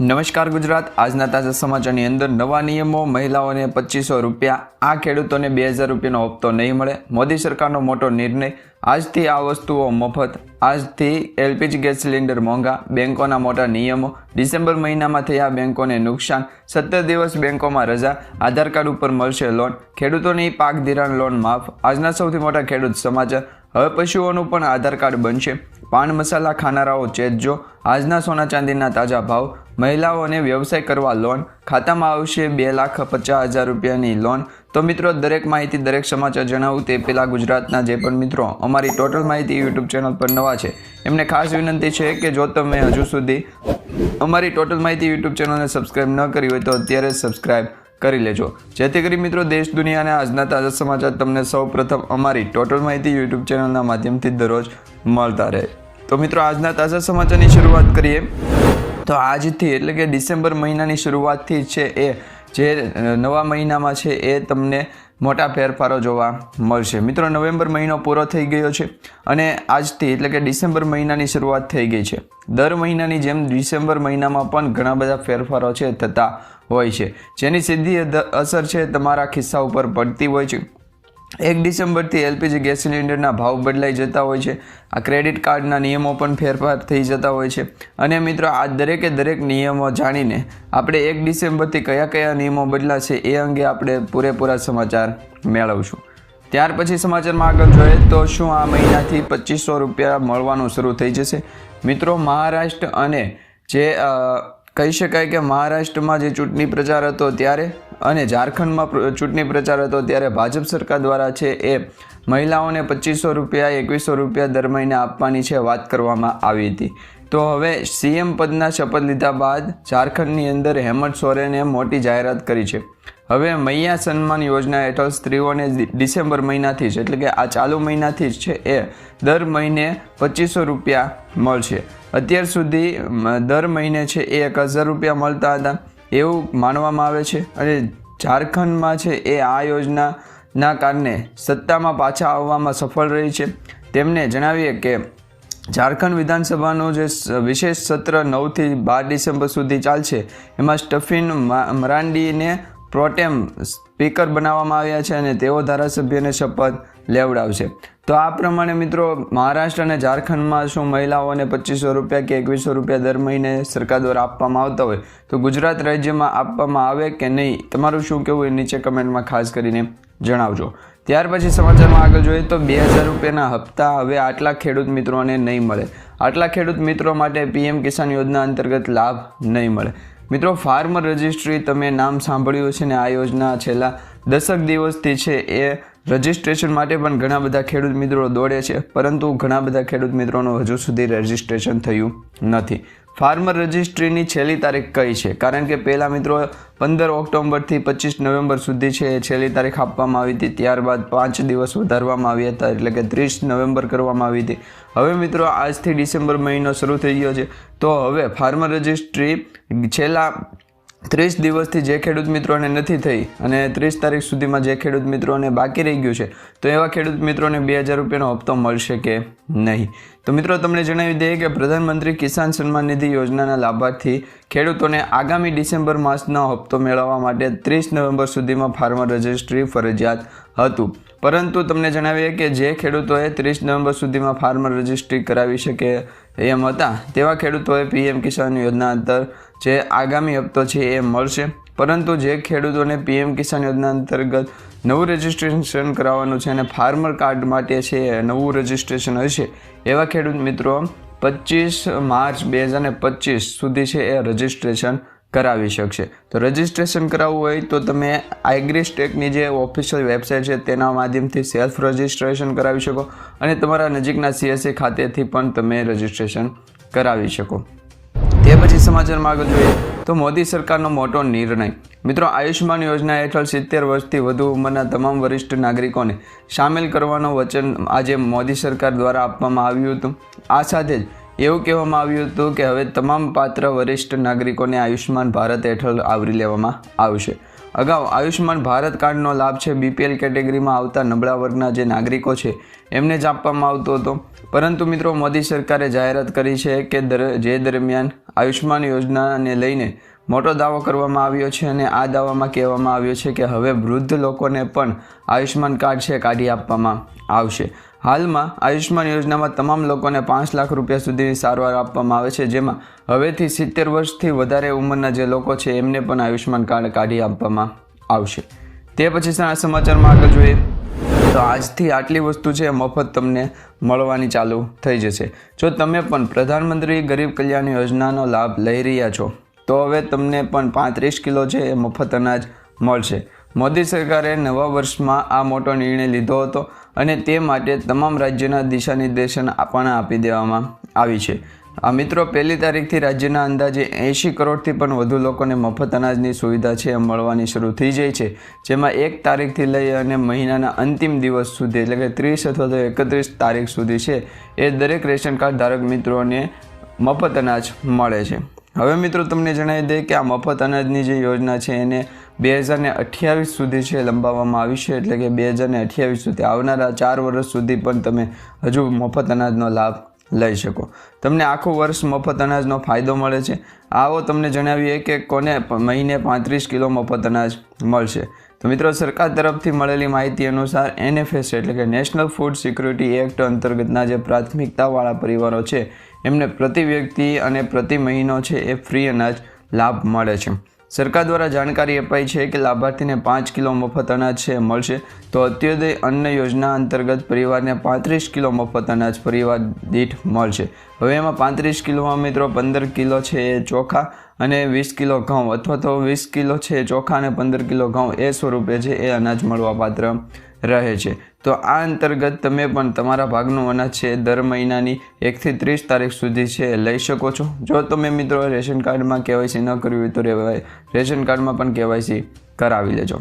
નમસ્કાર ગુજરાત, આજના તાજા સમાચારની અંદર નવા નિયમો, મહિલાઓને 2500 રૂપિયા, આ ખેડૂતોને 2000 રૂપિયાનો હપ્તો નહીં મળે. મોદી સરકારનો મોટો નિર્ણય. આજથી આ વસ્તુઓ મફત, આજથી એલપીજી ગેસ સિલિન્ડર મોંઘા, બેંકોના મોટા નિયમો, ડિસેમ્બર મહિનામાં થયા બેંકોને નુકસાન, 17 દિવસ બેંકોમાં રજા, આધાર કાર્ડ ઉપર મળશે લોન, ખેડૂતોની પાક ધિરાણ લોન માફ. આજના સૌથી મોટા ખેડૂત સમાચાર. હવે પશુઓનું પણ આધાર કાર્ડ બનશે. પાન મસાલા ખાનારાઓ ચેતજો. આજના સોના ચાંદીના તાજા ભાવ. મહિલાઓને વ્યવસાય કરવા લોન, ખાતામાં આવશે 2,50,000 રૂપિયાની લોન. તો મિત્રો, દરેક માહિતી, દરેક સમાચાર જણાવું તે પહેલાં ગુજરાતના જે પણ મિત્રો અમારી ટોટલ માહિતી યુટ્યુબ ચેનલ પર નવા છે એમને ખાસ વિનંતી છે કે જો તમે હજુ સુધી અમારી ટોટલ માહિતી યુટ્યુબ ચેનલને સબસ્ક્રાઈબ ન કરી હોય તો અત્યારે સબસ્ક્રાઈબ કરી લેજો, જેથી કરી મિત્રો દેશ દુનિયાના આજના તાજા સમાચાર તમને સૌ પ્રથમ અમારી ટોટલ માહિતી યુટ્યુબ ચેનલના માધ્યમથી દરરોજ મળતા રહે. તો મિત્રો, આજના તાજા સમાચારની શરૂઆત કરીએ તો આજથી એટલે કે ડિસેમ્બર મહિનાની શરૂઆતથી છે એ જે નવા મહિનામાં છે એ તમને મોટા ફેરફારો જોવા મળશે. મિત્રો, નવેમ્બર મહિનો પૂરો થઈ ગયો છે અને આજથી એટલે કે ડિસેમ્બર મહિનાની શરૂઆત થઈ ગઈ છે. દર મહિનાની જેમ ડિસેમ્બર મહિનામાં પણ ઘણા બધા ફેરફારો છે થતા હોય છે, જેની સીધી અસર છે તમારા ખિસ્સા ઉપર પડતી હોય છે. 1 ડિસેમ્બરથી એલપીજી ગેસ સિલિન્ડરના ભાવ બદલાઈ જતા હોય છે. આ ક્રેડિટ કાર્ડના નિયમો પણ ફેરફાર થઈ જતા હોય છે. અને મિત્રો, આ દરેક નિયમો જાણીને આપણે 1 ડિસેમ્બરથી કયા નિયમો બદલાશે એ અંગે આપણે પૂરેપૂરા સમાચાર મેળવશું. ત્યાર પછી સમાચારમાં આગળ જોઈએ તો શું આ મહિનાથી 2500 રૂપિયા મળવાનું શરૂ થઈ જશે? મિત્રો, મહારાષ્ટ્ર અને જે કહી શકાય કે મહારાષ્ટ્રમાં જે ચૂંટણી પ્રચાર હતો ત્યારે અને ઝારખંડમાં ચૂંટણી પ્રચાર હતો ત્યારે ભાજપ સરકાર દ્વારા છે એ મહિલાઓને 2500 રૂપિયા 2100 રૂપિયા દર મહિને આપવાની છે વાત કરવામાં આવી હતી. તો હવે સીએમ પદના શપથ લીધા બાદ ઝારખંડની અંદર હેમંત સોરેને મોટી જાહેરાત કરી છે. હવે મૈયા સન્માન યોજના હેઠળ સ્ત્રીઓને ડિસેમ્બર મહિનાથી જ એટલે કે આ ચાલુ મહિનાથી જ છે એ દર મહિને 2500 રૂપિયા મળશે. અત્યાર સુધી દર મહિને છે એ 1000 રૂપિયા મળતા હતા એવું માનવામાં આવે છે. અને ઝારખંડમાં છે એ આ યોજનાના કારણે સત્તામાં પાછા આવવામાં સફળ રહી છે. તેમને જણાવીએ કે ઝારખંડ વિધાનસભાનું જે વિશેષ સત્ર 9થી 12 ડિસેમ્બર સુધી ચાલશે. એમાં સ્ટફિન મરાંડીને પ્રોટેમ સ્પીકર બનાવવામાં આવ્યા છે અને તેઓ ધારાસભ્યને શપથ લેવડાવશે. તો આ પ્રમાણે મિત્રો, મહારાષ્ટ્ર અને ઝારખંડમાં શું મહિલાઓને 2500 રૂપિયા કે 2100 રૂપિયા દર મહિને સરકાર દ્વારા આપવામાં આવતા હોય તો ગુજરાત રાજ્યમાં આપવામાં આવે કે નહીં, તમારું શું કહેવું એ નીચે કમેન્ટમાં ખાસ કરીને જણાવજો. ત્યાર પછી સમાચારમાં આગળ જોઈએ તો 2000 રૂપિયાના હપ્તા હવે આટલા ખેડૂત મિત્રોને નહીં મળે. આટલા ખેડૂત મિત્રો માટે પીએમ કિસાન યોજના અંતર્ગત લાભ નહીં મળે. મિત્રો, ફાર્મર રજિસ્ટ્રી તમે નામ સાંભળ્યું છે ને આ યોજના છેલ્લા 10 દિવસથી છે એ રજિસ્ટ્રેશન માટે પણ ઘણા બધા ખેડૂત મિત્રો દોડે છે, પરંતુ ઘણા બધા ખેડૂત મિત્રોનું હજુ સુધી રજિસ્ટ્રેશન થયું નથી. ફાર્મર રજિસ્ટ્રીની છેલ્લી તારીખ કઈ છે? કારણ કે પહેલાં મિત્રો 15 ઓક્ટોબરથી 25 નવેમ્બર સુધી છે એ છેલ્લી તારીખ આપવામાં આવી હતી. ત્યારબાદ 5 દિવસ વધારવામાં આવ્યા હતા એટલે કે 30 નવેમ્બર કરવામાં આવી હતી. હવે મિત્રો, આજથી ડિસેમ્બર મહિનો શરૂ થઈ ગયો છે તો હવે ફાર્મર રજિસ્ટ્રી છેલ્લા 30 દિવસથી જે ખેડૂત મિત્રોને નથી થઈ અને 30 તારીખ સુધીમાં જે ખેડૂત મિત્રોને બાકી રહી ગયું છે તો એવા ખેડૂત મિત્રોને 2000 રૂપિયાનો હપ્તો મળશે કે નહીં. તો મિત્રો, તમને જણાવી દઈએ કે પ્રધાનમંત્રી કિસાન સન્માન નિધિ યોજનાના લાભાર્થી ખેડૂતોને આગામી ડિસેમ્બર માસનો હપ્તો મેળવવા માટે 30 નવેમ્બર સુધીમાં ફાર્મર રજિસ્ટ્રી ફરજિયાત હતું. પરંતુ તમને જણાવીએ કે જે ખેડૂતોએ 30 નવેમ્બર સુધીમાં ફાર્મર રજિસ્ટ્રી કરાવી શકે એમ હતા તેવા ખેડૂતોએ પીએમ કિસાન યોજના અંતર્ગત જે આગામી હપ્તો છે એ મળશે. પરંતુ જે ખેડૂતોને પીએમ કિસાન યોજના અંતર્ગત નવું રજિસ્ટ્રેશન કરાવવાનું છે અને ફાર્મર કાર્ડ માટે છે નવું રજિસ્ટ્રેશન હશે એવા ખેડૂત મિત્રો 25 માર્ચ 2025 સુધી છે એ રજિસ્ટ્રેશન કરાવી શકશે. તો રજિસ્ટ્રેશન કરાવવું હોય તો તમે એગ્રીસ્ટેકની જે ઓફિશિયલ વેબસાઇટ છે તેના માધ્યમથી સેલ્ફ રજિસ્ટ્રેશન કરાવી શકો અને તમારા નજીકના સીએસસી ખાતેથી પણ તમે રજિસ્ટ્રેશન કરાવી શકો. તે પછી સમાચારમાં આગળ જોઈએ તો મોદી સરકારનો મોટો નિર્ણય. મિત્રો, આયુષ્માન યોજના હેઠળ 70 વર્ષથી વધુ ઉંમરના તમામ વરિષ્ઠ નાગરિકોને સામેલ કરવાનું વચન આજે મોદી સરકાર દ્વારા આપવામાં આવ્યું હતું. આ સાથે જ એવું કહેવામાં આવ્યું હતું કે હવે તમામ પાત્ર વરિષ્ઠ નાગરિકોને આયુષ્માન ભારત હેઠળ આવરી લેવામાં આવશે. અગાઉ આયુષ્માન ભારત કાર્ડનો લાભ છે બીપીએલ કેટેગરીમાં આવતા નબળા વર્ગના જે નાગરિકો છે એમને જ આપવામાં આવતો હતો. પરંતુ મિત્રો, મોદી સરકારે જાહેરાત કરી છે કે જે દરમિયાન આયુષ્માન યોજનાને લઈને મોટો દાવો કરવામાં આવ્યો છે અને આ દાવામાં કહેવામાં આવ્યો છે કે હવે વૃદ્ધ લોકોને પણ આયુષ્માન કાર્ડ છે કાઢી આપવામાં આવશે. હાલમાં આયુષ્માન યોજનામાં તમામ લોકોને 5 લાખ રૂપિયા સુધીની સારવાર આપવામાં આવે છે, જેમાં હવેથી 70 વર્ષથી વધારે ઉંમરના જે લોકો છે એમને પણ આયુષ્માન કાર્ડ કાઢી આપવામાં આવશે. તે પછીના સમાચારમાં આગળ જોઈએ તો આજથી આટલી વસ્તુ છે મફત તમને મળવાની ચાલુ થઈ જશે. જો તમે પણ પ્રધાનમંત્રી ગરીબ કલ્યાણ યોજનાનો લાભ લઈ રહ્યા છો તો હવે તમને પણ 35 કિલો છે એ મફત અનાજ મળશે. મોદી સરકારે નવા વર્ષમાં આ મોટો નિર્ણય લીધો હતો અને તે માટે તમામ રાજ્યોના દિશાનિર્દેશન પણ આપી દેવામાં આવી છે. આ મિત્રો 1લી તારીખથી રાજ્યના અંદાજે 80 કરોડથી પણ વધુ લોકોને મફત અનાજની સુવિધા છે મળવાની શરૂ થઈ જાય છે, જેમાં 1 તારીખથી લઈ અને મહિનાના અંતિમ દિવસ સુધી એટલે કે 30 અથવા તો 31 તારીખ સુધી છે એ દરેક રેશન કાર્ડ ધારક મિત્રોને મફત અનાજ મળે છે. હવે મિત્રો તમને જણાવી દઈએ કે આ મફત અનાજની જે યોજના છે એને 2028 સુધી છે લંબાવવામાં આવી છે, એટલે કે 2028 સુધી આવનારા 4 વર્ષ સુધી પણ તમે હજુ મફત અનાજનો લાભ લઈ શકો. તમને આખું વર્ષ મફત અનાજનો ફાયદો મળે છે. આવો તમને જણાવીએ કે કોને મહિને 35 કિલો મફત અનાજ મળશે. તો મિત્રો સરકાર તરફથી મળેલી માહિતી અનુસાર NFS એટલે કે નેશનલ ફૂડ સિક્યુરિટી એક્ટ અંતર્ગતના જે પ્રાથમિકતાવાળા પરિવારો છે એમને પ્રતિ વ્યક્તિ અને પ્રતિ મહિનો છે એ ફ્રી અનાજ લાભ મળે છે. સરકાર દ્વારા જાણકારી અપાઈ છે કે લાભાર્થીને 5 કિલો મફત અનાજ છે મળશે. તો અંત્યોદય અન્ન યોજના અંતર્ગત પરિવારને 35 કિલો મફત અનાજ પરિવાર દીઠ મળશે. હવે એમાં 35 કિલોમાં મિત્રો 15 કિલો છે એ ચોખા અને 20 કિલો ઘઉં અથવા તો 20 કિલો છે ચોખા અને 15 કિલો ઘઉં એ સ્વરૂપે છે એ અનાજ મળવા પાત્ર રહે છે. તો આ અંતર્ગત તમે પણ તમારા ભાગનું અનાજ છે દર મહિનાની 1 થી 30 તારીખ સુધી છે લઈ શકો છો. જો તમે મિત્રો રેશન કાર્ડમાં KYC ન કર્યું હોય તો રેશન કાર્ડમાં પણ KYC કરાવી લેજો.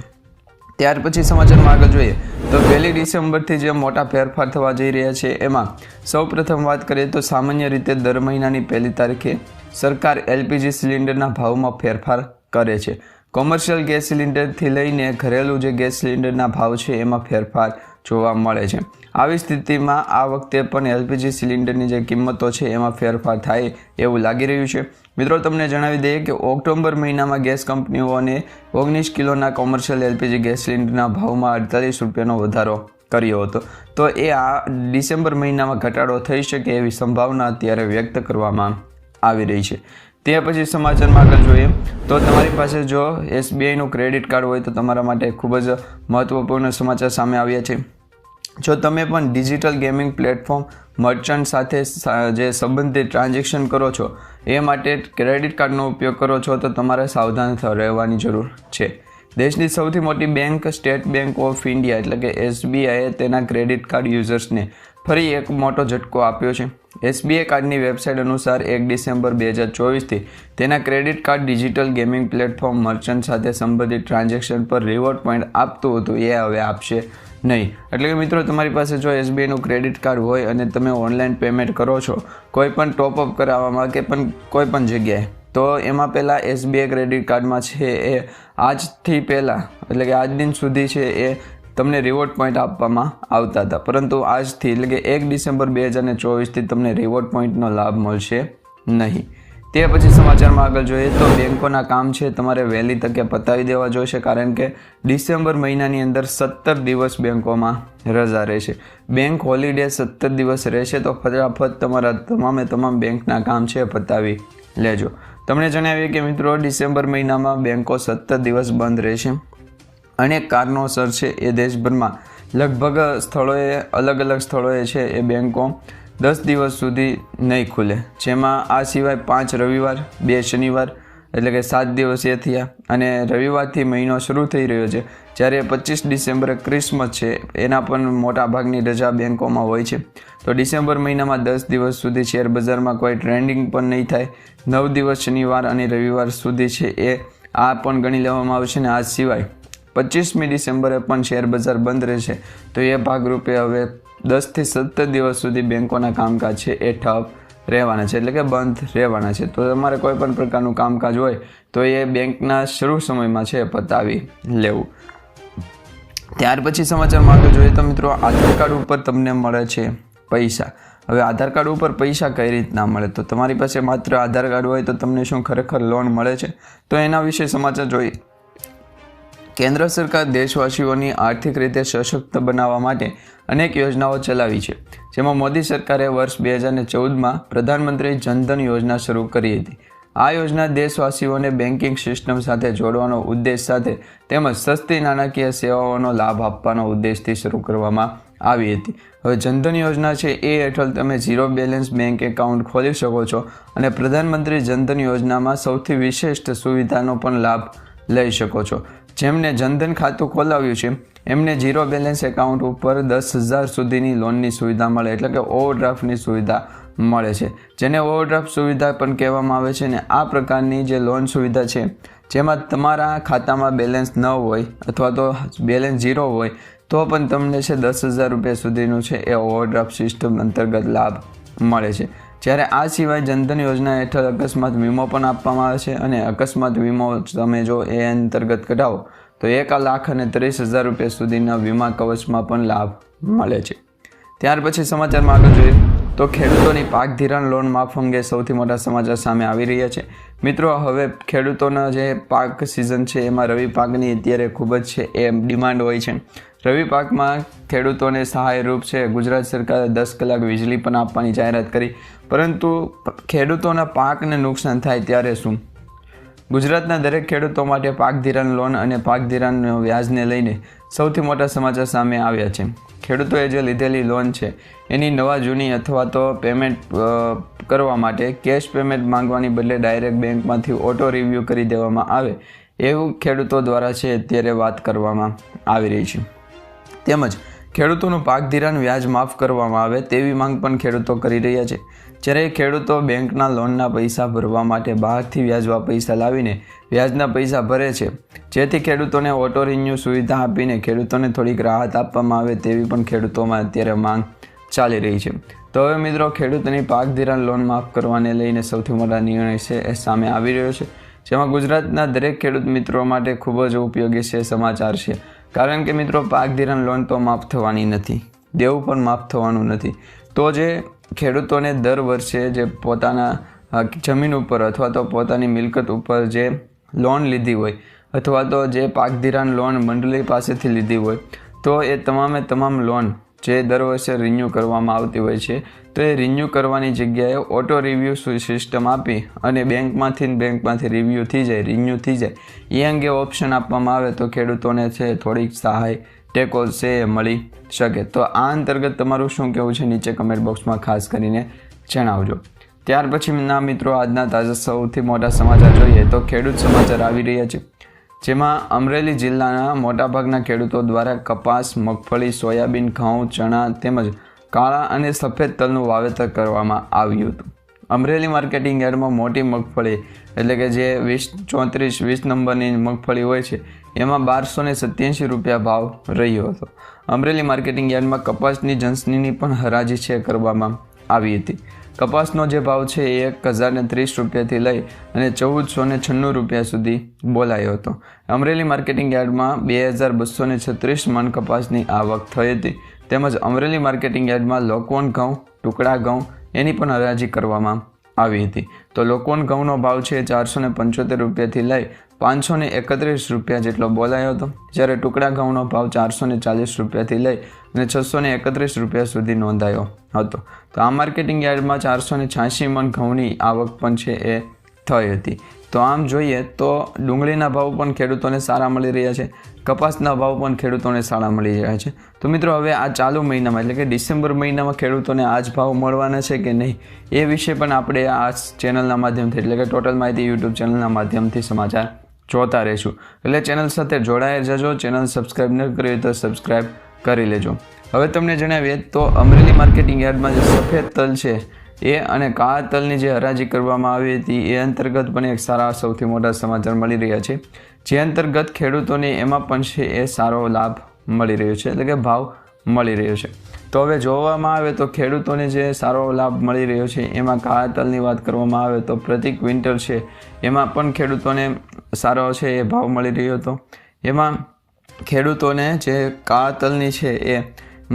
ત્યાર પછી સમાચારમાં આગળ જોઈએ તો 1 ડિસેમ્બરથી જે મોટા ફેરફાર થવા જઈ રહ્યા છે એમાં સૌપ્રથમ વાત કરીએ તો સામાન્ય રીતે દર મહિનાની 1 તારીખે સરકાર LPG સિલિન્ડરના ભાવમાં ફેરફાર કરે છે. કોમર્શિયલ ગેસ સિલિન્ડરથી લઈને ઘરેલું જે ગેસ સિલિન્ડરના ભાવ છે એમાં ફેરફાર જોવા મળે છે. આવી સ્થિતિમાં આ વખતે પણ LPG સિલિન્ડરની જે કિંમતો છે એમાં ફેરફાર થાય એવું લાગી રહ્યું છે. મિત્રો તમને જણાવી દઈએ કે ઓક્ટોબર મહિનામાં ગેસ કંપનીઓને 19 કિલોના કોમર્શિયલ LPG ગેસ સિલિન્ડરના ભાવમાં 48 રૂપિયાનો વધારો કર્યો હતો. તો એ આ ડિસેમ્બર મહિનામાં ઘટાડો થઈ શકે એવી સંભાવના અત્યારે વ્યક્ત કરવામાં આવી રહી છે. તે પછી સમાચારમાં આગળ જોઈએ તો તમારી પાસે જો SBIનું ક્રેડિટ કાર્ડ હોય તો તમારા માટે ખૂબ જ મહત્વપૂર્ણ સમાચાર સામે આવ્યા છે. જો તમે પણ ડિજિટલ ગેમિંગ પ્લેટફોર્મ મર્ચન્ટ સાથે જે સંબંધિત ટ્રાન્ઝેક્શન કરો છો એ માટે ક્રેડિટ કાર્ડનો ઉપયોગ કરો છો તો તમારે સાવધાન રહેવાની જરૂર છે. દેશની સૌથી મોટી bank state bank of India એટલે કે SBIએ તેના ક્રેડિટ કાર્ડ યુઝર્સને ફરી એક મોટો ઝટકો આપ્યો છે. SBI કાર્ડની વેબસાઇટ અનુસાર 1 ડિસેમ્બર 2024થી તેના credit card digital gaming platform merchant સાથે સંબંધિત ટ્રાન્ઝેક્શન પર રિવોર્ડ પોઈન્ટ આપતું હતું એ હવે આપશે નહીં. એટલે કે મિત્રો તમારી પાસે જો SBIનું ક્રેડિટ કાર્ડ હોય અને તમે ઓનલાઈન પેમેન્ટ કરો છો કોઈ પણ ટોપઅપ કરાવવામાં કે પણ કોઈ પણ જગ્યાએ તો એમાં પહેલાં SBI ક્રેડિટ કાર્ડમાં છે એ આજથી પહેલાં એટલે કે આજ દિન સુધી છે એ તમને રિવોર્ડ પોઈન્ટ આપવામાં આવતા હતા, પરંતુ આજથી એટલે કે 1 ડિસેમ્બર 2024થી તમને રિવોર્ડ પોઈન્ટનો લાભ મળશે નહીં. તે પછી સમાચારમાં આગળ જોઈએ તો બેંકોના કામ છે તમારે વહેલી તકે પતાવી દેવા જોઈશે, કારણ કે ડિસેમ્બર મહિનાની અંદર 17 દિવસ બેંકોમાં રજા રહેશે. બેંક હોલિડે 17 દિવસ રહેશે તો ફટાફટ તમારા તમામ બેંકના કામ છે પતાવી લેજો. તમને જણાવીએ કે મિત્રો ડિસેમ્બર મહિનામાં બેંકો 17 દિવસ બંધ રહેશે. અનેક કારણોસર છે એ દેશભરમાં લગભગ સ્થળોએ અલગ સ્થળોએ છે એ બેંકો 10 દિવસ સુધી નહીં ખુલે, જેમાં આ સિવાય 5 રવિવાર 2 શનિવાર એટલે કે 7 દિવસ એ થયા અને રવિવારથી મહિનો શરૂ થઈ રહ્યો છે. જ્યારે 25 ડિસેમ્બરે ક્રિસમસ છે એના પણ મોટા ભાગની રજા બેંકોમાં હોય છે. તો ડિસેમ્બર મહિનામાં 10 દિવસ સુધી શેર બજારમાં કોઈ ટ્રેડિંગ પણ નહીં થાય. 9 દિવસ શનિવાર અને રવિવાર સુધી છે એ આ પણ ગણી લેવામાં આવશે. ને આ સિવાય 25મી ડિસેમ્બરે પણ શેર બજાર બંધ રહેશે. તો એ ભાગરૂપે હવે 10 થી 17 દિવસ સુધી બેંકોના કામકાજ છે એ ઠપ રહેવાના છે, એટલે કે બંધ રહેવાના છે. તો તમારે કોઈ પણ પ્રકારનું કામકાજ હોય તો એ બેંકના શરૂ સમયમાં છે પતાવી લેવું. ત્યાર પછી સમાચારમાં આગળ જોઈએ તો મિત્રો આધાર કાર્ડ ઉપર તમને મળે છે પૈસા. હવે આધાર કાર્ડ ઉપર પૈસા કઈ રીતના મળે, તો તમારી પાસે માત્ર આધાર કાર્ડ હોય તો તમને શું ખરેખર લોન મળે છે? તો એના વિશે સમાચાર જોઈએ. કેન્દ્ર સરકાર દેશવાસીઓની આર્થિક રીતે સશક્ત બનાવવા માટે અનેક યોજનાઓ ચલાવી છે, જેમાં મોદી સરકારે વર્ષ 2014માં પ્રધાનમંત્રી જનધન યોજના શરૂ કરી હતી. આ યોજના દેશવાસીઓને બેન્કિંગ સિસ્ટમ સાથે જોડવાનો ઉદ્દેશ સાથે તેમજ સસ્તી નાણાકીય સેવાઓનો લાભ આપવાનો ઉદ્દેશથી શરૂ કરવામાં આવી હતી. હવે જનધન યોજના છે એ હેઠળ તમે ઝીરો બેલેન્સ બેંક એકાઉન્ટ ખોલી શકો છો અને પ્રધાનમંત્રી જનધન યોજનામાં સૌથી વિશિષ્ટ સુવિધાનો પણ લાભ લઈ શકો છો. જેમને જનધન ખાતું ખોલાવ્યું છે એમને ઝીરો બેલેન્સ એકાઉન્ટ ઉપર 10,000 સુધીની લોનની સુવિધા મળે, એટલે કે ઓવરડ્રાફ્ટની સુવિધા મળે છે, જેને ઓવરડ્રાફ્ટ સુવિધા પણ કહેવામાં આવે છે. અને આ પ્રકારની જે લોન સુવિધા છે જેમાં તમારા ખાતામાં બેલેન્સ ન હોય અથવા તો બેલેન્સ ઝીરો હોય તો પણ તમને છે 10,000 રૂપિયા સુધીનું છે એ ઓવરડ્રાફ્ટ સિસ્ટમ અંતર્ગત લાભ મળે છે. જ્યારે આ સિવાય જનધન યોજના હેઠળ અકસ્માત વીમો પણ આપવામાં આવે છે અને અકસ્માત વીમો તમે જો એ અંતર્ગત કઢાવો તો 1,30,000 રૂપિયા સુધીના વીમા કવચમાં પણ લાભ મળે છે. ત્યાર પછી સમાચારમાં આગળ જોઈએ તો ખેડૂતોની પાક ધિરાણ લોન માફ અંગે સૌથી મોટા સમાચાર સામે આવી રહ્યા છે. મિત્રો, હવે ખેડૂતોના જે પાક સિઝન છે એમાં રવિ પાકની અત્યારે ખૂબ જ છે એ ડિમાન્ડ હોય છે. રવિ પાકમાં ખેડૂતોને સહાયરૂપ છે ગુજરાત સરકારે 10 કલાક વીજળી પણ આપવાની જાહેરાત કરી, પરંતુ ખેડૂતોના પાકને નુકસાન થાય ત્યારે શું? ગુજરાતના દરેક ખેડૂતો માટે પાક ધિરાણ લોન અને પાક ધિરાણ વ્યાજને લઈને સૌથી મોટા સમાચાર સામે આવ્યા છે. ખેડૂતોએ જે લીધેલી લોન છે એની નવા જૂની અથવા તો પેમેન્ટ કરવા માટે કેશ પેમેન્ટ માંગવાની બદલે ડાયરેક્ટ બેંકમાંથી ઓટો રિવ્યૂ કરી દેવામાં આવે એવું ખેડૂતો દ્વારા છે અત્યારે વાત કરવામાં આવી રહી છે. તેમજ ખેડૂતોનું પાક ધિરાણ વ્યાજ માફ કરવામાં આવે તેવી માંગ પણ ખેડૂતો કરી રહ્યા છે. જ્યારે ખેડૂતો બેંકના લોનના પૈસા ભરવા માટે બહારથી વ્યાજવા પૈસા લાવીને વ્યાજના પૈસા ભરે છે, જેથી ખેડૂતોને ઓટો રિન્યૂ સુવિધા આપીને ખેડૂતોને થોડીક રાહત આપવામાં આવે તેવી પણ ખેડૂતોમાં અત્યારે માંગ ચાલી રહી છે. તો હવે મિત્રો, ખેડૂતોની પાક ધિરાણ લોન માફ કરવાને લઈને સૌથી મોટા નિર્ણય છે એ સામે આવી રહ્યો છે, જેમાં ગુજરાતના દરેક ખેડૂત મિત્રો માટે ખૂબ જ ઉપયોગી છે સમાચાર છે. કારણ કે મિત્રો, પાક ધિરાણ લોન તો માફ થવાની નથી, દેવું પણ માફ થવાનું નથી. તો જે ખેડૂતોને દર વર્ષે જે પોતાના જમીન ઉપર અથવા તો પોતાની મિલકત ઉપર જે લોન લીધી હોય અથવા તો જે પાક ધિરાણ લોન મંડળી પાસેથી લીધી હોય તો એ તમામે તમામ લોન જે દર વર્ષે રિન્યૂ કરવામાં આવતી હોય છે, તો એ રિન્યૂ કરવાની જગ્યાએ ઓટો રિવ્યૂ સિસ્ટમ આપી અને બેંકમાંથી રિન્યૂ થઈ જાય એ અંગે ઓપ્શન આપવામાં આવે તો ખેડૂતોને છે થોડીક સહાય ટેકો છે એ મળી શકે. તો આ અંતર્ગત તમારું શું કહેવું છે નીચે કમેન્ટ બોક્સમાં ખાસ કરીને જણાવજો. ત્યાર પછીના મિત્રો, આજના તાજા સૌથી મોટા સમાચાર જોઈએ તો ખેડૂત સમાચાર આવી રહ્યા છે, જેમાં અમરેલી જિલ્લાના મોટાભાગના ખેડૂતો દ્વારા કપાસ, મગફળી, સોયાબીન, ઘઉં, ચણા તેમજ કાળા અને સફેદ તલનું વાવેતર કરવામાં આવ્યું હતું. અમરેલી માર્કેટિંગ યાર્ડમાં મોટી મગફળી એટલે કે જે 20 નંબરની મગફળી હોય છે એમાં 1287 રૂપિયા ભાવ રહ્યો હતો. અમરેલી માર્કેટિંગ યાર્ડમાં કપાસની જંસનીની પણ હરાજી છે કરવામાં આવી હતી. કપાસનો જે ભાવ છે એ 1,030 રૂપિયાથી લઈ અને 1,496 રૂપિયા સુધી બોલાયો હતો. અમરેલી માર્કેટિંગ યાર્ડમાં 2,236 મણ કપાસની આવક થઈ હતી. તેમજ અમરેલી માર્કેટિંગ યાર્ડમાં લોકવન ઘઉં, ટુકડા ઘઉં એની પણ હરાજી કરવામાં આવી હતી. તો લોકવન ઘઉંનો ભાવ છે 475 રૂપિયાથી લઈ 531 રૂપિયા જેટલો બોલાયો હતો, જ્યારે ટુકડા ઘઉંનો ભાવ 440 રૂપિયાથી લઈ અને 631 રૂપિયા સુધી નોંધાયો હતો. તો આ માર્કેટિંગ યાર્ડમાં 486 મણ ઘઉંની આવક પણ છે એ થઈ હતી. તો આમ જોઈએ તો ડુંગળીના ભાવ પણ ખેડૂતોને સારા મળી રહ્યા છે, કપાસના ભાવ પણ ખેડૂતોને સારા મળી રહ્યા છે. તો મિત્રો, હવે આ ચાલુ મહિનામાં એટલે કે ડિસેમ્બર મહિનામાં ખેડૂતોને આ જ ભાવ મળવાના છે કે નહીં એ વિશે પણ આપણે આ ચેનલના માધ્યમથી એટલે કે ટોટલ માહિતી યુટ્યુબ ચેનલના માધ્યમથી સમાચાર જોતા રહીશું. એટલે ચેનલ સાથે જોડાયા જજો. ચેનલ સબસ્ક્રાઈબ ન કરી હોય તો સબસ્ક્રાઈબ કરી લેજો. હવે તમને જણાવીએ તો અમરેલી માર્કેટિંગ યાર્ડમાં જે સફેદ તલ છે એ અને કાળા તલની જે હરાજી કરવામાં આવી હતી એ અંતર્ગત પણ એક સારા સૌથી મોટા સમાચાર મળી રહ્યા છે, જે અંતર્ગત ખેડૂતોને એમાં પણ છે એ સારો લાભ મળી રહ્યો છે એટલે કે ભાવ મળી રહ્યો છે. તો હવે જોવામાં આવે તો ખેડૂતોને જે સારો લાભ મળી રહ્યો છે એમાં કાળા તલની વાત કરવામાં આવે તો પ્રતિ ક્વિન્ટલ છે એમાં પણ ખેડૂતોને સારો છે એ ભાવ મળી રહ્યો હતો. એમાં ખેડૂતોને જે કાળા તલની છે એ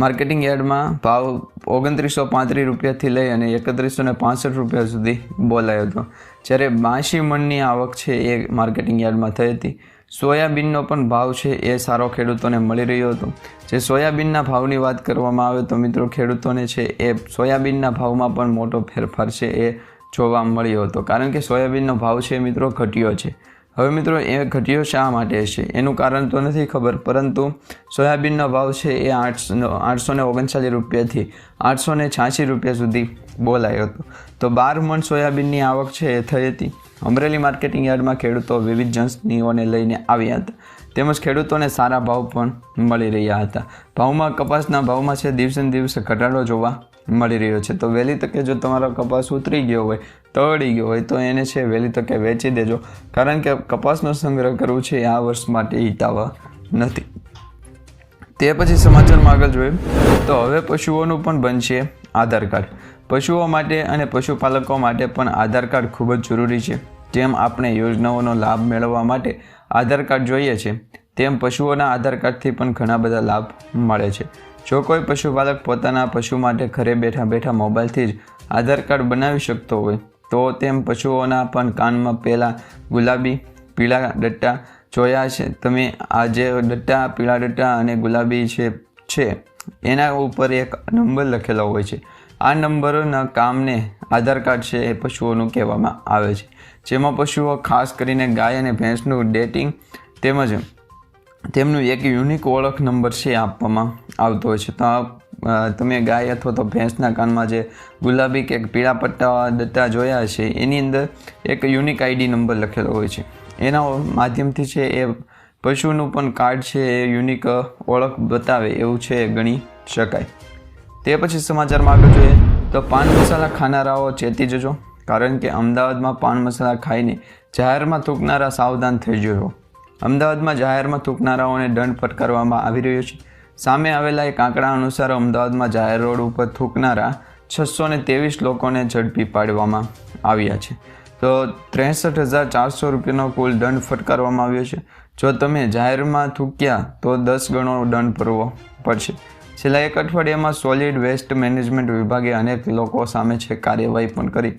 માર્કેટિંગ યાર્ડમાં ભાવ 2935 રૂપિયાથી લઈ અને 3165 રૂપિયા સુધી બોલાયો હતો. જ્યારે 82 મણની આવક છે એ માર્કેટિંગ યાર્ડમાં થઈ હતી. સોયાબીનનો પણ ભાવ છે એ સારો ખેડૂતોને મળી રહ્યો હતો. જે સોયાબીનના ભાવની વાત કરવામાં આવે તો મિત્રો ખેડૂતોને છે એ સોયાબીનના ભાવમાં પણ મોટો ફેરફાર છે એ જોવા મળ્યો હતો, કારણ કે સોયાબીનનો ભાવ છે મિત્રો ઘટ્યો છે. હવે મિત્રો એ ઘટ્યો શા માટે છે એનું કારણ તો નથી ખબર, પરંતુ સોયાબીનનો ભાવ છે એ 839 રૂપિયાથી 886 રૂપિયા સુધી બોલાયો હતો. તો 12 મણ સોયાબીનની આવક છે એ થઈ હતી. અમરેલી માર્કેટિંગ યાર્ડમાં ખેડૂતો વિવિધ જણસીઓને લઈને આવ્યા હતા, તેમજ ખેડૂતોને સારા ભાવ પણ મળી રહ્યા હતા. ભાવમાં કપાસના ભાવમાં છે દિવસે ને દિવસે ઘટાડો જોવા મળી રહ્યો છે. તો વહેલી તકે જો તમારો કપાસ ઉતરી ગયો હોય, તળી ગયો હોય તો એને છે વહેલી તકે વેચી દેજો, કારણ કે કપાસનો સંગ્રહ કરવો છે એ આ વર્ષ માટે હિતાવહ નથી. તે પછી સમાચારમાં આગળ જોઈએ તો હવે પશુઓનું પણ બનશે આધાર કાર્ડ. પશુઓ માટે અને પશુપાલકો માટે પણ આધાર કાર્ડ ખૂબ જ જરૂરી છે. જેમ આપણે યોજનાઓનો લાભ મેળવવા માટે આધાર કાર્ડ જોઈએ છે, તેમ પશુઓના આધાર કાર્ડથી પણ ઘણા બધા લાભ મળે છે. જો કોઈ પશુપાલક પોતાના પશુ માટે ઘરે બેઠા બેઠા મોબાઈલથી જ આધાર કાર્ડ બનાવી શકતો હોય તો તેમ પશુઓના પણ કાનમાં પેલા ગુલાબી પીળા ડટ્ટા જોયા છે તમે. આ જે ડટ્ટા, પીળા ડટ્ટા અને ગુલાબી છે એના ઉપર એક નંબર લખેલો હોય છે. આ નંબરોના કામને આધાર કાર્ડ છે એ પશુઓનું કહેવામાં આવે છે. જેમાં પશુઓ ખાસ કરીને ગાય અને ભેંસનું ડેટિંગ તેમજ તેમનું એક યુનિક ઓળખ નંબર છે આપવામાં આવતો હોય છે. તો તમે ગાય અથવા તો ભેંસના કાનમાં જે ગુલાબી કે પીળા પટ્ટા ડટ્ટા જોયા છે એની અંદર એક યુનિક આઈડી નંબર લખેલો હોય છે. એના માધ્યમથી છે એ પશુનું પણ કાર્ડ છે એ યુનિક ઓળખ બતાવે એવું છે ગણી શકાય. તે પછી સમાચારમાં આગળ જોઈએ તો પાન મસાલા ખાનારાઓ ચેતી જજો, કારણ કે અમદાવાદમાં પાન મસાલા ખાઈને જાહેરમાં થૂંકનારા સાવધાન થઈ જજો. અમદાવાદમાં જાહેરમાં થૂંકનારાઓને દંડ ફટકારવામાં આવી રહ્યો છે. સામે આવેલા એક આંકડા અનુસાર અમદાવાદમાં જાહેર રોડ ઉપર થૂંકનારા 623 લોકોને ઝડપી પાડવામાં આવ્યા છે. તો 63,400 રૂપિયાનો કુલ દંડ ફટકારવામાં આવ્યો છે. જો તમે જાહેરમાં થૂક્યા તો 10 ગણો દંડ ભરવો પડશે. છેલ્લા એક અઠવાડિયામાં સોલિડ વેસ્ટ મેનેજમેન્ટ વિભાગે અનેક લોકો સામે છે કાર્યવાહી પણ કરી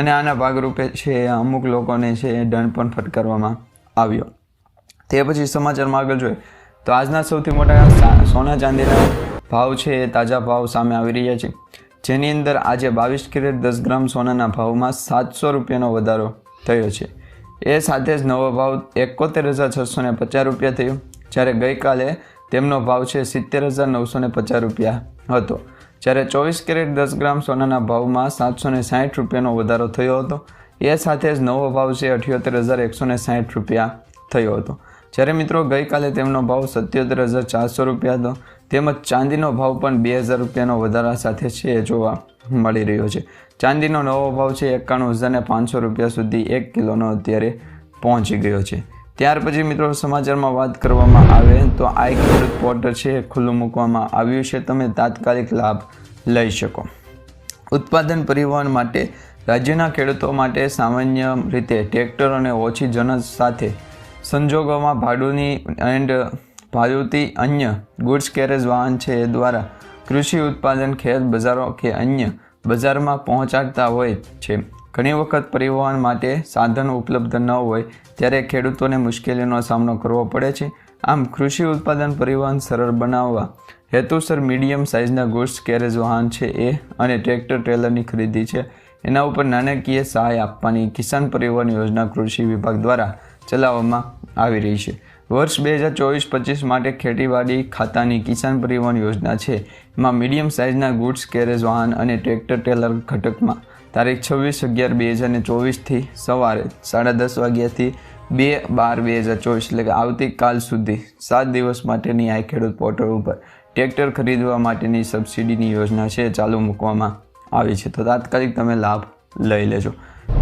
અને આના ભાગરૂપે છે અમુક લોકોને છે દંડ પણ ફટકારવામાં આવ્યો. તે પછી સમાચારમાં આગળ જોઈએ તો આજના સૌથી મોટા સોના ચાંદીના ભાવ છે એ તાજા ભાવ સામે આવી રહ્યા છે, જેની અંદર આજે 22 કેરેટ 10 ગ્રામ સોનાના ભાવમાં 700 રૂપિયાનો વધારો થયો છે. એ સાથે જ નવો ભાવ 71,650 રૂપિયા થયો, જ્યારે ગઈકાલે તેમનો ભાવ છે 70,950 રૂપિયા હતો. જ્યારે 24 કેરેટ 10 ગ્રામ સોનાના ભાવમાં 760 રૂપિયાનો વધારો થયો હતો. એ સાથે જ નવો ભાવ છે 78,160 રૂપિયા થયો હતો. જ્યારે મિત્રો ગઈકાલે તેમનો ભાવ 77,400 રૂપિયા હતો. તેમજ ચાંદીનો ભાવ પણ 2,000 રૂપિયાનો વધારા સાથે છે જોવા મળી રહ્યો છે. ચાંદીનો નવો ભાવ છે 91,500 રૂપિયા સુધી 1 કિલોનો અત્યારે પહોંચી ગયો છે. ત્યાર પછી મિત્રો સમાચારમાં વાત કરવામાં આવે તો આઈ ખેડૂત પોર્ટલ છે ખુલ્લું મૂકવામાં આવ્યું છે. તમે તાત્કાલિક લાભ લઈ શકો. ઉત્પાદન પરિવહન માટે રાજ્યના ખેડૂતો માટે સામાન્ય રીતે ટ્રેક્ટર અને ઓછી જનજ સાથે સંજોગોમાં ભાડુતી અન્ય ગુડ્સ કેરેજ વાહન છે એ દ્વારા કૃષિ ઉત્પાદન ખેત બજારો કે અન્ય બજારમાં પહોંચાડતા હોય છે. ઘણી વખત પરિવહન માટે સાધનો ઉપલબ્ધ ન હોય ત્યારે ખેડૂતોને મુશ્કેલીનો સામનો કરવો પડે છે. આમ કૃષિ ઉત્પાદન પરિવહન સરળ બનાવવા હેતુસર મીડિયમ સાઇઝના ગુડ્સ કેરેજ વાહન છે એ અને ટ્રેક્ટર ટ્રેલરની ખરીદી છે એના ઉપર નાણાકીય સહાય આપવાની કિસાન પરિવહન યોજના કૃષિ વિભાગ દ્વારા ચલાવવામાં આવી રહી છે. વર્ષ 2024-25 માટે ખેતીવાડી ખાતાની કિસાન પરિવહન યોજના છે. એમાં મીડિયમ સાઇઝના ગુડ્સ કેરેજ વાહન અને ટ્રેક્ટર ટ્રેલર ઘટકમાં તારીખ 26/11/2024થી સવારે 10:30 વાગ્યાથી 2/12/2024 એટલે કે આવતીકાલ સુધી 7 દિવસ માટેની આ ખેડૂત પોર્ટલ ઉપર ટ્રેક્ટર ખરીદવા માટેની સબસિડીની યોજના છે ચાલુ મૂકવામાં આવી છે. તો તાત્કાલિક તમે લાભ લઈ લેજો.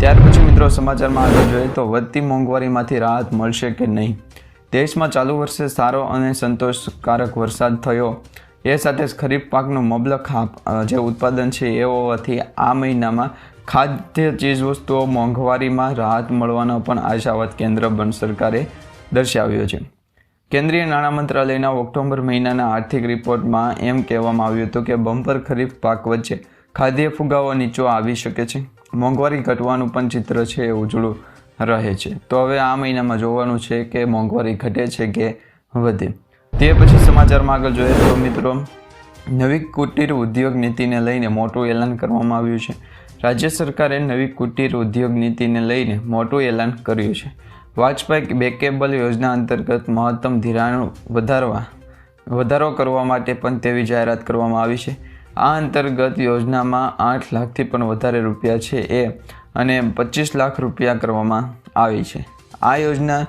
ત્યાર પછી મિત્રો સમાચારમાં આગળ જોઈએ તો વધતી મોંઘવારીમાંથી રાહત મળશે કે નહીં. દેશમાં ચાલુ વર્ષે સારો અને સંતોષકારક વરસાદ થયો. એ સાથે જ ખરીફ પાકનું મબલક જે ઉત્પાદન છે એ હોવાથી આ મહિનામાં ખાદ્ય ચીજવસ્તુઓ મોંઘવારીમાં રાહત મળવાનો પણ આશાવાદ કેન્દ્ર સરકારે દર્શાવ્યો છે. કેન્દ્રીય નાણાં મંત્રાલયના ઓક્ટોબર મહિનાના આર્થિક રિપોર્ટમાં એમ કહેવામાં આવ્યું હતું કે બમ્પર ખરીફ પાક વચ્ચે ખાદ્ય ફુગાવો નીચો આવી શકે છે. મોંઘવારી ઘટવાનું પણ ચિત્ર છે એ ઉજળું રહે છે. તો હવે આ મહિનામાં જોવાનું છે કે મોંઘવારી ઘટે છે કે વધે. તે પછી સમાચારમાં આગળ જોઈએ તો મિત્રો, નવી કુટીર ઉદ્યોગ નીતિને લઈને મોટું એલાન કરવામાં આવ્યું છે. રાજ્ય સરકારે નવી કુટીર ઉદ્યોગ નીતિને લઈને મોટું એલાન કર્યું છે. વાજપાઈ બેકેબલ યોજના અંતર્ગત મહત્તમ ધિરાણ વધારો કરવા માટે પણ તેવી જાહેરાત કરવામાં આવી છે. આ અંતર્ગત યોજનામાં 8 લાખથી પણ વધારે રૂપિયા છે અને 25 લાખ રૂપિયા કરવામાં આવી છે. આ યોજના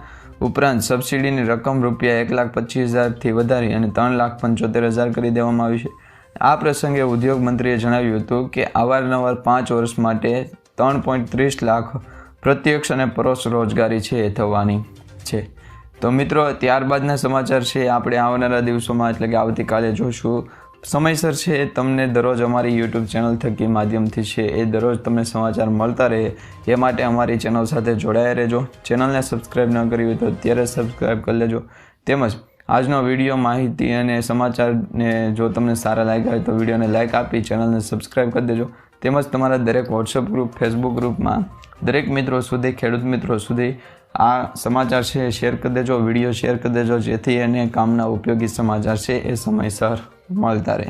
ઉપરાંત સબસિડીની રકમ રૂપિયા 1,25,000થી વધારી અને 3,75,000 કરી દેવામાં આવી છે. આ પ્રસંગે ઉદ્યોગ મંત્રીએ જણાવ્યું હતું કે અવારનવાર 5 વર્ષ માટે 3.30 લાખ પ્રત્યક્ષ અને પરોક્ષ રોજગારી છે એ થવાની છે. તો મિત્રો, ત્યારબાદના સમાચાર છે આપણે આવનારા દિવસોમાં એટલે કે આવતીકાલે જોશું. સમયસર છે તમને દરરોજ અમારી યુટ્યુબ ચેનલ થકી માધ્યમથી છે એ દરરોજ તમને સમાચાર મળતા રહે એ માટે અમારી ચેનલ સાથે જોડાયા રહેજો. ચેનલને સબસ્ક્રાઈબ ન કરી હોય તો અત્યારે સબસ્ક્રાઈબ કરી લેજો. તેમજ આજનો વિડીયો માહિતી અને સમાચારને જો તમને સારા લાગ્યા હોય તો વિડીયોને લાઇક આપી ચેનલને સબસ્ક્રાઈબ કરી દેજો. તેમજ તમારા દરેક વોટ્સઅપ ગ્રુપ, ફેસબુક ગ્રુપમાં દરેક મિત્રો સુધી, ખેડૂત મિત્રો સુધી આ સમાચાર છે શેર કરી દેજો, વિડીયો શેર કરી દેજો, જેથી એને કામના ઉપયોગી સમાચાર છે એ સમયસર મળતા રહે.